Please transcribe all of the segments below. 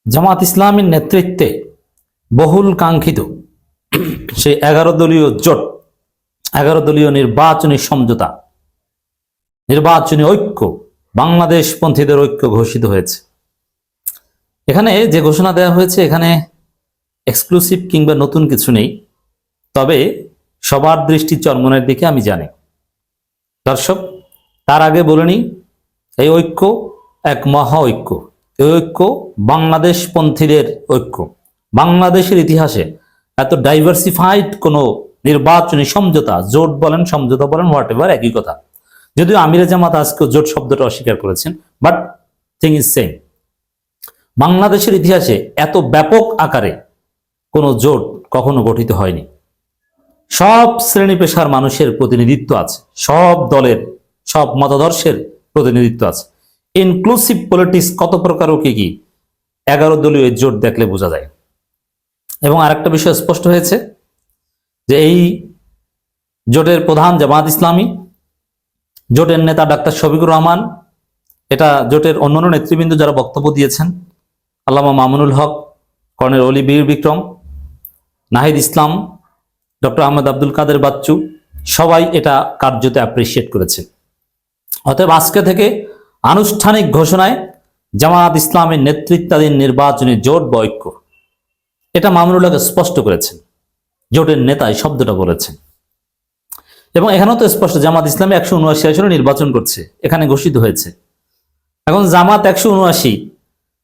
জামাত ইসলামীর নেতৃত্বে বহুল কাঙ্ক্ষিত সেই 11 দলীয় জোট, 11 দলীয় নির্বাচনী সমঝোতা, নির্বাচনী ঐক্য, বাংলাদেশ পন্থীদের ঐক্য ঘোষিত হয়েছে। এখানে যে ঘোষণা দেওয়া হয়েছে এখানে এক্সক্লুসিভ কিংবা নতুন কিছু নেই, তবে সবার দৃষ্টি চরমনের দিকে আমি জানি। দর্শক, তার আগে বলে নিই, এই ঐক্য এক মহা ঐক্য। এই ঐক্য বাংলাদেশ পন্থীদের ঐক্য। বাংলাদেশের ইতিহাসে এত ডাইভার্সিফাইড কোনো নির্বাচনী সমঝোতা, জোট বলেন সমঝোতা বলেন হোয়াট এভার, একই কথা। যদিও আমিরে জামাত আজকে জোট শব্দটা অস্বীকার করেছেন, বাট থিং ইজ সেম। বাংলাদেশের ইতিহাসে এত ব্যাপক আকারে কোনো জোট কখনো গঠিত হয়নি। সব শ্রেণী পেশার মানুষের প্রতিনিধিত্ব আছে, সব দলের, সব মতাদর্শের প্রতিনিধিত্ব আছে। ইনক্লুসিভ পলিটিক্স কত প্রকার ও কি 11 দলীয় জোট দেখলে বোঝা যায়। এবং আরেকটা বিষয় স্পষ্ট হয়েছে যে এই জোটের প্রধান জামাত ইসলামী, জোটের নেতা ডাক্তার শফিকুর রহমান, এটা জোটের অন্যান্য নেতৃবৃন্দ যারা বক্তব্য দিয়েছেন, আল্লামা মামুনুল হক, কর্নেল অলি বীর বিক্রম, নাহিদ ইসলাম, ডক্টর আহমদ আব্দুল কাদের বাচ্চু, সবাই এটা কার্যত অ্যাপ্রিসিয়েট করেছে। অতএব আজকে থেকে আনুষ্ঠানিক ঘোষণায় জামাত ইসলামের নেতৃত্বাধীন নির্বাচনী জোট বা ঐক্য, এটা মামুনুল হক স্পষ্ট করেছেন, জোটের নেতা এই শব্দটা বলেছেন। এবং এখানেও তো স্পষ্ট জামাত ইসলামী 179 আসনে নির্বাচন করছে, এখানে ঘোষিত হয়েছে। এখন জামাত 179,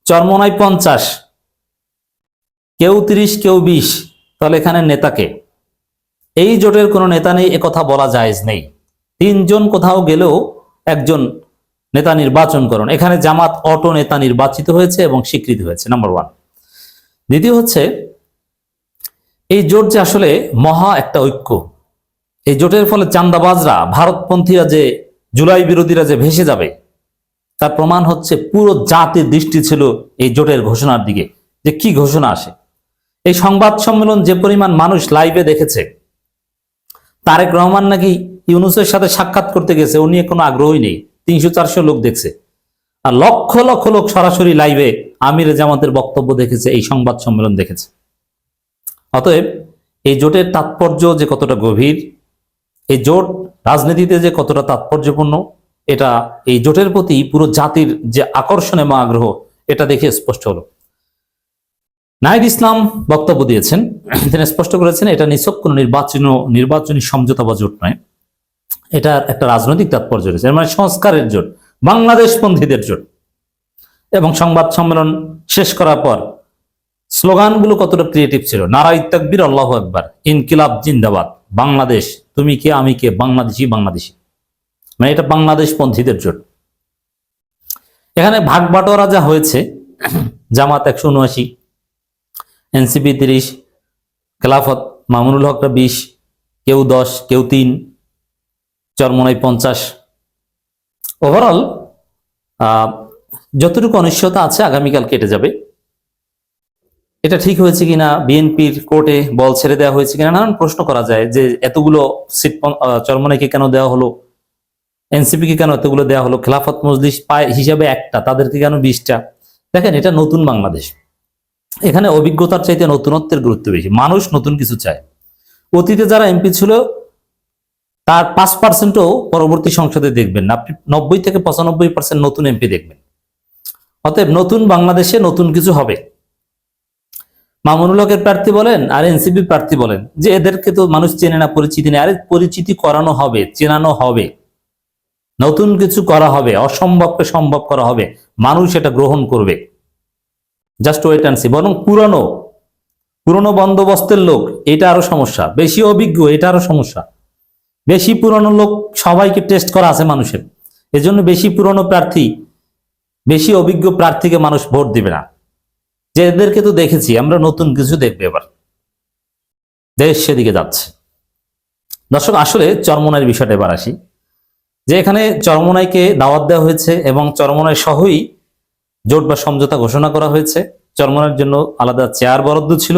চরমনাই 50, কেউ 30 কেউ 20, তাহলে এখানে নেতাকে, এই জোটের কোনো নেতা নেই একথা বলা জায়েজ নেই। 3 জন কোথাও গেলেও একজন নেতা নির্বাচন করুন। এখানে জামাত অটো নেতা নির্বাচিত হয়েছে এবং স্বীকৃতি হয়েছে, নাম্বার 1। দ্বিতীয় হচ্ছে এই জোট যে আসলে মহা একটা ঐক্য, এই জোটের ফলে চান্দাবাজরা, ভারতপন্থীরা, যে জুলাই বিরোধীরা যে ভেসে যাবে, তার প্রমাণ হচ্ছে পুরো জাতির দৃষ্টি ছিল এই জোটের ঘোষণার দিকে, যে কি ঘোষণা আসে। এই সংবাদ সম্মেলন যে পরিমাণ মানুষ লাইভে দেখেছে, তারেক রহমান নাকি ইউনূসের সাথে সাক্ষাৎ করতে গেছে, ও নিয়ে কোনো আগ্রহই নেই, 300-400 লোক দেখছে। আর লক্ষ লক্ষ লোক সরাসরি লাইভে আমিরে জামাতের বক্তব্য দেখেছে, এই সংবাদ সম্মেলন দেখেছে। অতএব এই জোটের তাৎপর্য যে কতটা গভীর, এই জোট রাজনীতিতে যে কতটা তাৎপর্যপূর্ণ, এটা এই জোটের প্রতি পুরো জাতির যে আকর্ষণ এবং আগ্রহ, এটা দেখে স্পষ্ট হলো। নাহিদ ইসলাম বক্তব্য দিয়েছেন, তিনি স্পষ্ট করেছেন এটা নিছক কোনো নির্বাচনী সমঝোতা বা জোট নয়, এটার একটা রাজনৈতিক তাৎপর্য রয়েছে, মানে সংস্কারের জোট, বাংলাদেশ পন্থীদের জোট। এবং সংবাদ সম্মেলন শেষ করার পর স্লোগানগুলো কতটা ক্রিয়েটিভ ছিল, নারায়ে তাকবীর, আল্লাহু আকবার, ইনকিলাব জিন্দাবাদ, বাংলাদেশ তুমি কে আমি কে, বাংলাদেশি বাংলাদেশি, মানে এটা বাংলাদেশ পন্থীদের জোট। এখানে ভাগ বাটোয়ারা যা হয়েছে, জামাত 179, এনসিপি 30, খেলাফত মামুনুল হকরা 20, কেউ 10 কেউ 3, চরমনাই 50। ওভারঅল যতটুকু অনিশ্চয়তা আছে আগামীকাল কেটে যাবে। এটা ঠিক হয়েছে কিনা, বিএনপির কোর্টে বল ছেড়ে দেওয়া হয়েছে কিনা, নানান প্রশ্ন করা যায়, যে এতগুলো সিট চরমনাইকে কেন দেওয়া হলো, এনসিপি কে কেন এতগুলো দেওয়া হলো, খেলাফত মজলিস পায় হিসাবে একটা, তাদেরকে কেন 20টা। দেখেন, এটা নতুন বাংলাদেশ, এখানে অভিজ্ঞতার চাইতে নতুনত্বের গুরুত্ব বেশি। মানুষ নতুন কিছু চায়। অতীতে যারা এমপি ছিল তার 5%ও পরবর্তী সংসদে দেখবেন না, আপনি 90 থেকে 95% নতুন এমপি দেখবেন। অতএব নতুন বাংলাদেশে নতুন কিছু হবে। মামুনুল হকের প্রার্থী বলেন আর এনসিপি প্রার্থী বলেন যে এদেরকে তো মানুষ চেনে না, পরিচিতি নেই। আরে পরিচিতি করানো হবে, চেনানো হবে, নতুন কিছু করা হবে, অসম্ভবকে সম্ভব করা হবে, মানুষ এটা গ্রহণ করবে। Just wait and see. বরং পুরনো বন্দোবস্তের লোক, এটা আরো সমস্যা। বেশি অভিজ্ঞ, এটা আরো সমস্যা। বেশি পুরনো লোক সবাইকে টেস্ট করা আছে মানুষের, এজন্য বেশি পুরনো প্রার্থী, বেশি অভিজ্ঞ প্রার্থীকে মানুষ ভোট দিবে না। যে এদেরকে তো দেখেছি, আমরা নতুন কিছু দেখবে। এবার দেশ সেদিকে যাচ্ছে। দর্শক, আসলে চরমনাইয়ের বিষয়টা এবার আসি, যে এখানে চরমনাইকে দাওয়াত দেওয়া হয়েছে এবং চরমনাই সহই জোট বা সমঝোতা ঘোষণা করা হয়েছে। চরমনাইয়ের জন্য আলাদা চেয়ার বরাদ্দ ছিল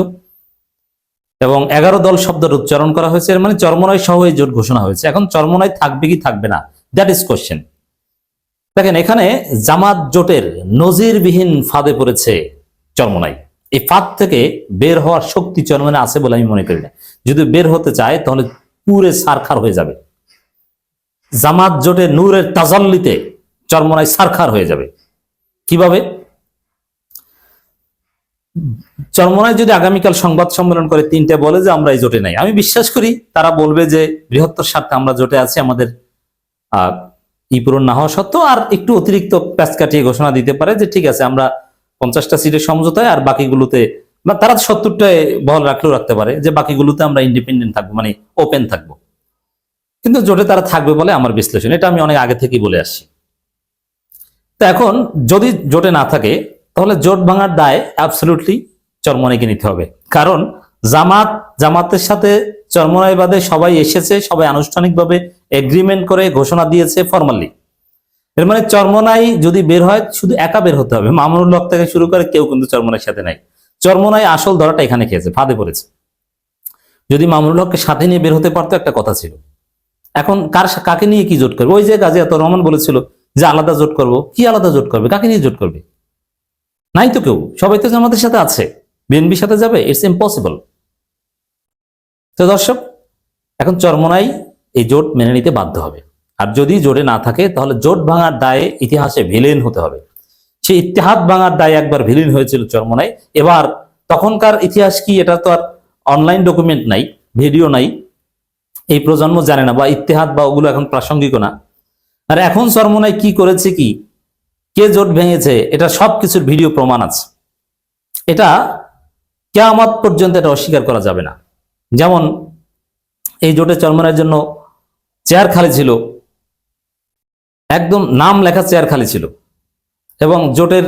এবং 11 দল শব্দটা উচ্চারণ করা হয়েছে, এর মানে চরমনাই সহ এই জোট ঘোষণা হয়েছে। এখন চরমনাই থাকবে কি থাকবে না, দ্যাট ইজ কোশ্চেন। দেখেন, এখানে জামাত জোটের নজিরবিহীন ফাঁদে পড়েছে চরমোনাই। এই ফাঁদ থেকে বের হওয়ার শক্তি চরমোনাই আছে বলে আমি মনে করি না। যদি বের হতে চায় তাহলে পুরে সারখার হয়ে যাবে। জামাত জোটে নূরের তাজাল্লিতে চরমোনাই সারখার হয়ে যাবে। কিভাবে? চরমোনাই যদি আগামীকাল সংবাদ সম্মেলন করে তিনটে বলে যে আমরা এই জোটে নাই, আমি বিশ্বাস করি তারা বলবে যে বৃহত্তর স্বার্থে আমরা জোটে আছি, আমাদের পূরণ না হওয়া সত্ত্বেও আর একটু অতিরিক্ত প্যাচ কাটিয়ে ঘোষণা দিতে পারে যে ঠিক আছে আমরা 50টা সিটের সমঝোতায় আর বাকিগুলোতে, বা তারা 70টায় বহাল রাখলেও রাখতে পারে যে বাকিগুলোতে আমরা ইন্ডিপেন্ডেন্ট থাকবো, মানে ওপেন থাকবো। কিন্তু জোটে তারা থাকবে বলে আমার বিশ্লেষণ, এটা আমি অনেক আগে থেকেই বলে আসছি। তো এখন যদি জোটে না থাকে তাহলে জোট ভাঙার দায় অ্যাবসলিউটলি চরমোনাইকে নিতে হবে। কারণ জামাতের সাথে চরমোনাই বাদে সবাই এসেছে, সবাই আনুষ্ঠানিকভাবে এগ্রিমেন্ট করে ঘোষণা দিয়েছে ফরমালি। এর মানে চরমোনাই যদি বের হয় শুধু একা বের হতে হবে, মামুনুল হক থেকে শুরু করে কেউ কিন্তু চরমোনাইয়ের সাথে নাই। চরমোনাই আসল ধরাটা এখানে খেয়েছে, ফাঁদে পড়েছে। যদি মামুনুল হককে সাথে নিয়ে বের হতে পারতো একটা কথা ছিল। এখন কাকে নিয়ে কি জোট করবে? ওই যে গাজী আতাউর রহমান বলেছিল যে আলাদা জোট করব, কি আলাদা জোট করবে? কাকে নিয়ে জোট করবে? নাই তো কেউ, সবাই তো আমাদের সাথে আছে। বিএনপির সাথে যাবে? It's impossible. তো দর্শক, এখন চরমোনাই এই জোট মেনে নিতে বাধ্য হবে। আর যদি জোটে না থাকে তাহলে জোট ভাঙার দায়ে ইতিহাসে ভিলেন হতে হবে। সেই ইত্তেহাদ ভাঙার দায়ে একবার ভিলেন হয়েছিল চরমোনাই। এবার তখনকার ইতিহাস কি, এটা তো আর অনলাইন ডকুমেন্ট নাই, ভিডিও নাই, এই প্রজন্ম জানে না, বা ইত্তেহাদ বা ওগুলো এখন প্রাসঙ্গিক না। আর এখন চরমোনাই কি করেছে, কি কে জোট ভেঙেছে, এটা সবকিছুর ভিডিও প্রমাণ আছে। এটা কিয়ামত পর্যন্ত এটা অস্বীকার করা যাবে না। যেমন এই জোটে চরমোনাইয়ের জন্য চেয়ার খালি ছিল, একদম নাম লেখা চেয়ার খালি ছিল, এবং জোটের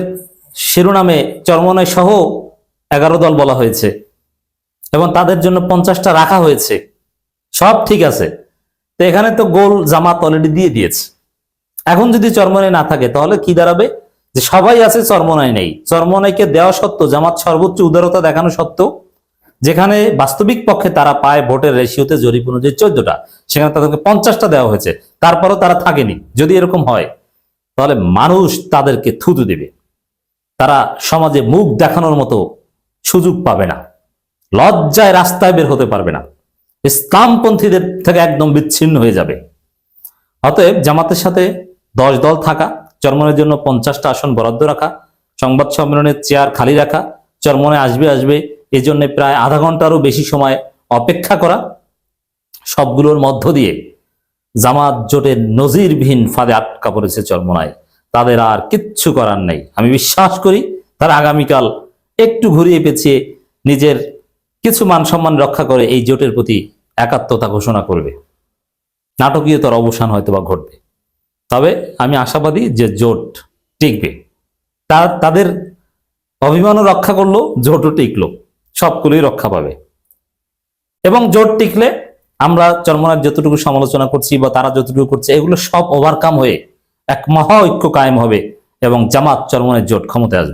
শিরোনামে চরমোনাই সহ 11 দল বলা হয়েছে, এবং তাদের জন্য 50টা রাখা হয়েছে। সব ঠিক আছে। তো এখানে তো গোল জামাত অলরেডি দিয়ে দিয়েছে। এখন যদি চরমোনাই না থাকে তাহলে কি দাঁড়াবে? যে সবাই আছে, চরমোনাই নেই। চরমোনাইকে দেওয়া সত্ত্বেও, জামাত সর্বোচ্চ উদারতা দেখানো সত্ত্বেও, যেখানে বাস্তবিক পক্ষে তারা পায় ভোটের রেশিওতে জরিপ অনুযায়ী 14টা, সেখানে তাদেরকে 50টা দেওয়া হয়েছে, তারপরও তারা থাকেনি। যদি এরকম হয় তাহলে মানুষ তাদেরকে থুতু দেবে, তারা সমাজে মুখ দেখানোর মতো সুযোগ পাবে না, লজ্জায় রাস্তায় বের হতে পারবে না, ইসলামপন্থীদের থেকে একদম বিচ্ছিন্ন হয়ে যাবে। অতএব জামাতের সাথে 10 দল থাকা, চরমোনাইয়ের জন্য 50টা আসন বরাদ্দ রাখা, সংবাদ সম্মেলনের চেয়ার খালি রাখা, চরমোনাই আসবে এই জন্য প্রায় আধা ঘন্টারও বেশি সময় অপেক্ষা করা, সবগুলোর মধ্য দিয়ে জামাত জোটের নজিরবিহীন ফাঁদে আটকা পড়েছে চরমোনাই। তাদের আর কিচ্ছু করার নেই। আমি বিশ্বাস করি তারা আগামীকাল একটু ঘুরিয়ে পেঁচিয়ে নিজের কিছু মান সম্মান রক্ষা করে এই জোটের প্রতি একাত্মতা ঘোষণা করবে। নাটকীয়তার অবসান হয়তো বা ঘটবে। তবে আমি আশাবাদী যে জোট টিকবে। তাদের অভিমানও রক্ষা করলো, জোটও টিকলো, সবগুলোই রক্ষা পাবে। এবং জোট টিকলে আমরা চরমোনাইয়ের যতটুকু সমালোচনা করছি বা তারা যতটুকু করছে, এগুলো সব ওভারকাম হয়ে এক মহা ঐক্য কায়েম হবে এবং জামাত চরমোনাইয়ের জোট ক্ষমতায় আসবে।